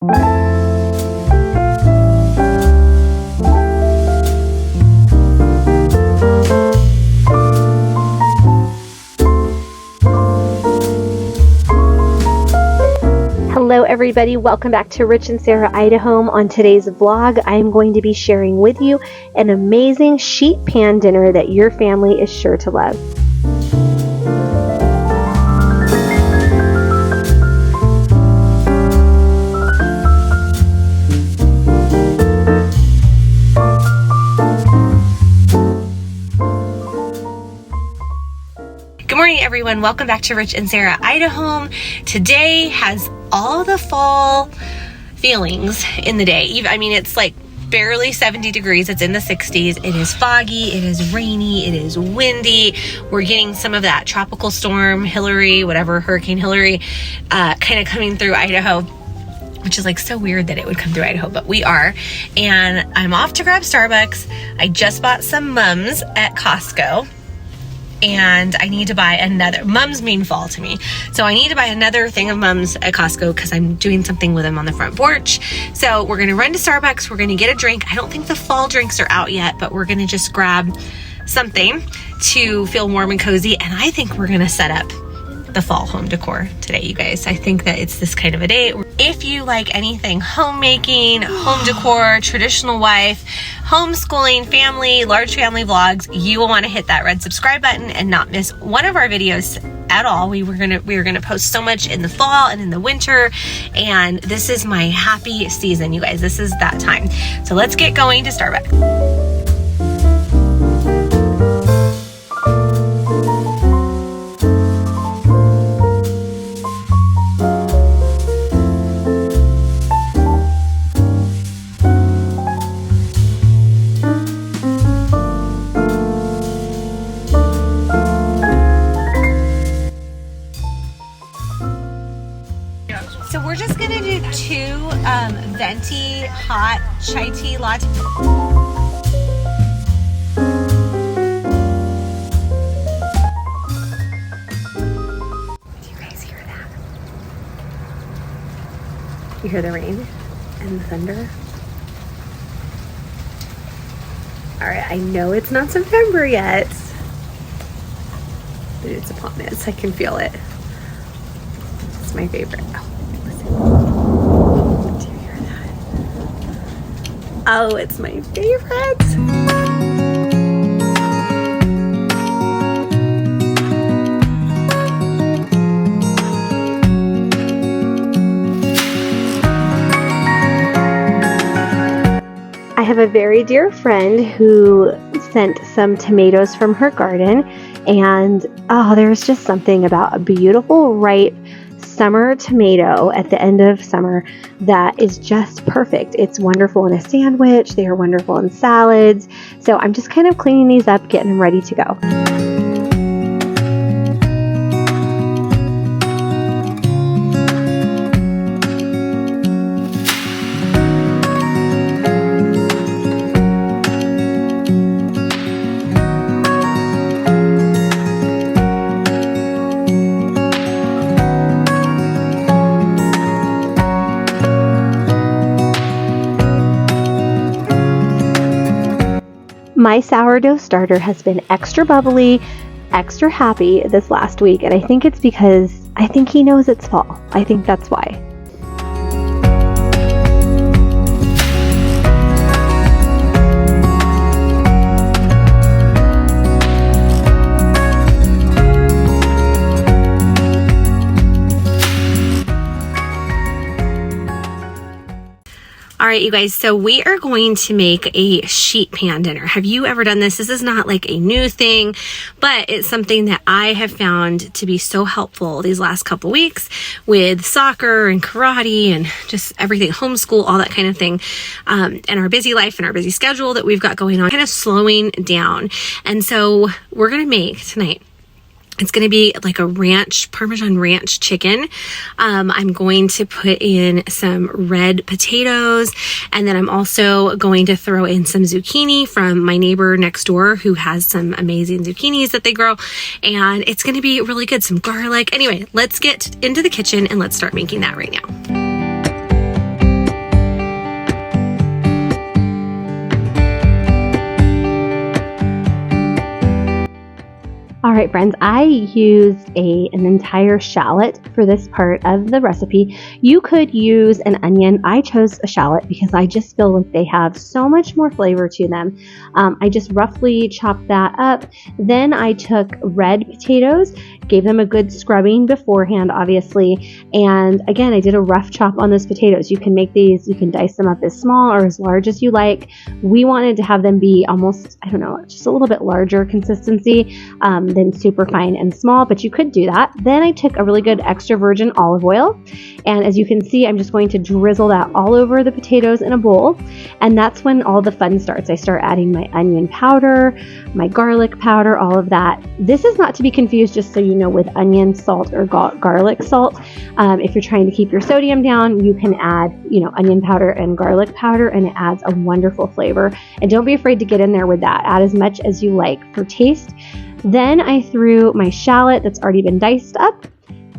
Hello everybody, welcome back to Rich and Sarah Idaho. On today's vlog, I am going to be sharing with you an amazing sheet pan dinner that your family is sure to love. Good morning everyone, welcome back to Rich and Sarah Idaho. Today has all the fall feelings in the day. I mean, it's like barely 70 degrees. It's in the 60s. It is foggy. It is rainy. It is windy. We're getting some of that tropical storm Hillary, whatever, Hurricane Hillary, kind of coming through Idaho, which is like so weird that it would come through Idaho, but we are. And I'm off to grab Starbucks. I just bought some mums at Costco. And I need to buy another. Mums mean fall to me. So I need to buy another thing of mums at Costco because I'm doing something with them on the front porch. So we're going to run to Starbucks. We're going to get a drink. I don't think the fall drinks are out yet, but we're going to just grab something to feel warm and cozy. And I think we're going to set up the fall home decor today, you guys. I think that it's this kind of a day. If you like anything homemaking, home decor, traditional wife, homeschooling, family, large family vlogs, you will want to hit that red subscribe button and not miss one of our videos at all. We were gonna post so much in the fall and in the winter, and this is my happy season, you guys. This is that time. So let's get going to Starbucks. So we're just gonna do two venti hot chai tea latte. Do you guys hear that? You hear the rain and the thunder? All right, I know it's not September yet, but it's upon us. I can feel it. It's my favorite. Oh, do you hear that? Oh, it's my favorite. I have a very dear friend who sent some tomatoes from her garden, and oh, there's just something about a beautiful, ripe summer tomato at the end of summer that is just perfect. It's wonderful in a sandwich. They are wonderful in salads. So I'm just kind of cleaning these up, getting them ready to go. My sourdough starter has been extra bubbly, extra happy this last week, and I think it's because I think he knows it's fall. I think that's why. All right, you guys, so we are going to make a sheet pan dinner. Have you ever done this? This is not like a new thing, but it's something that I have found to be so helpful these last couple weeks with soccer and karate and just everything, homeschool, all that kind of thing, and our busy life and our busy schedule that we've got going on, kind of slowing down. And so we're going to make tonight, it's going to be like a Parmesan ranch chicken. I'm going to put in some red potatoes, and then I'm also going to throw in some zucchini from my neighbor next door who has some amazing zucchinis that they grow, and it's going to be really good. Some garlic. Anyway, let's get into the kitchen and let's start making that right now. right, friends, I used an entire shallot for this part of the recipe. You could use an onion. I chose a shallot because I just feel like they have so much more flavor to them. I just roughly chopped that up. Then I took red potatoes, gave them a good scrubbing beforehand, obviously. And again, I did a rough chop on those potatoes. You can make these, you can dice them up as small or as large as you like. We wanted to have them be almost, I don't know, just a little bit larger consistency than super fine and small, but you could do that. Then I took a really good extra virgin olive oil. And as you can see, I'm just going to drizzle that all over the potatoes in a bowl. And that's when all the fun starts. I start adding my onion powder, my garlic powder, all of that. This is not to be confused, just so you know, with onion salt or garlic salt. If you're trying to keep your sodium down, you can add, onion powder and garlic powder, and it adds a wonderful flavor. And don't be afraid to get in there with that. Add as much as you like for taste. Then I threw my shallot that's already been diced up,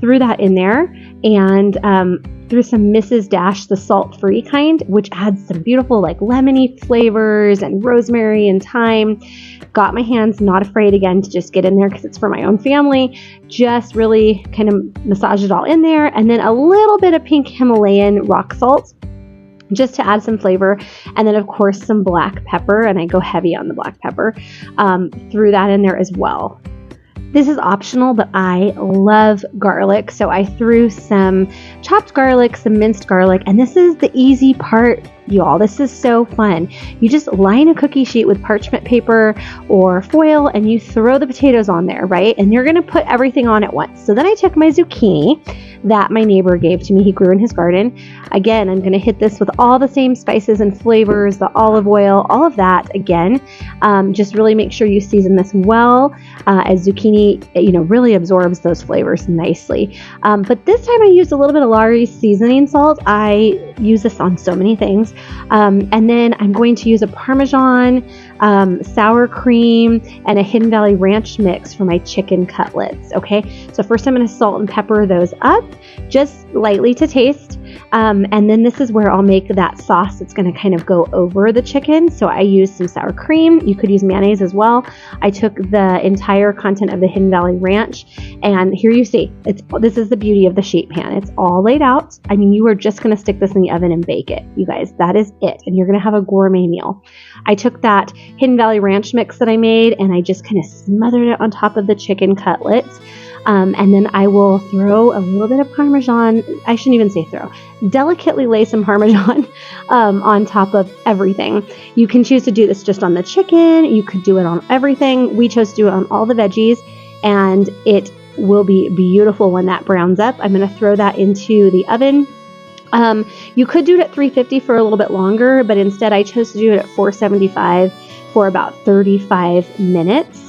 threw that in there, and threw some Mrs. Dash, the salt-free kind, which adds some beautiful lemony flavors and rosemary and thyme. Got my hands, not afraid again to just get in there because it's for my own family. Just really kind of massage it all in there, and then a little bit of pink Himalayan rock salt just to add some flavor, and then of course some black pepper, and I go heavy on the black pepper. Threw that in there as well. This is optional, but I love garlic, so I threw some chopped garlic, some minced garlic, and this is the easy part, y'all. This is so fun. You just line a cookie sheet with parchment paper or foil, and you throw the potatoes on there, right? And you're gonna put everything on at once. So then I took my zucchini that my neighbor gave to me. He grew in his garden. Again, I'm gonna hit this with all the same spices and flavors, the olive oil, all of that again. Just really make sure you season this well, as zucchini, really absorbs those flavors nicely. But this time I used a little bit of Lawry's seasoning salt. I use this on so many things. And then I'm going to use a Parmesan, sour cream, and a Hidden Valley Ranch mix for my chicken cutlets. Okay, so first I'm going to salt and pepper those up just lightly to taste. And then this is where I'll make that sauce that's going to kind of go over the chicken. So I used some sour cream. You could use mayonnaise as well. I took the entire content of the Hidden Valley Ranch, and here you see, this is the beauty of the sheet pan. It's all laid out. I mean, you are just going to stick this in the oven and bake it. You guys, that is it. And you're going to have a gourmet meal. I took that Hidden Valley Ranch mix that I made, and I just kind of smothered it on top of the chicken cutlets. And then I will throw a little bit of Parmesan. I shouldn't even say throw. Delicately lay some Parmesan on top of everything. You can choose to do this just on the chicken. You could do it on everything. We chose to do it on all the veggies, and it will be beautiful when that browns up. I'm going to throw that into the oven. You could do it at 350 for a little bit longer, but instead I chose to do it at 475 for about 35 minutes.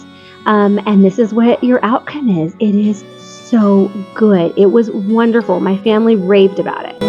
And this is what your outcome is. It is so good. It was wonderful. My family raved about it.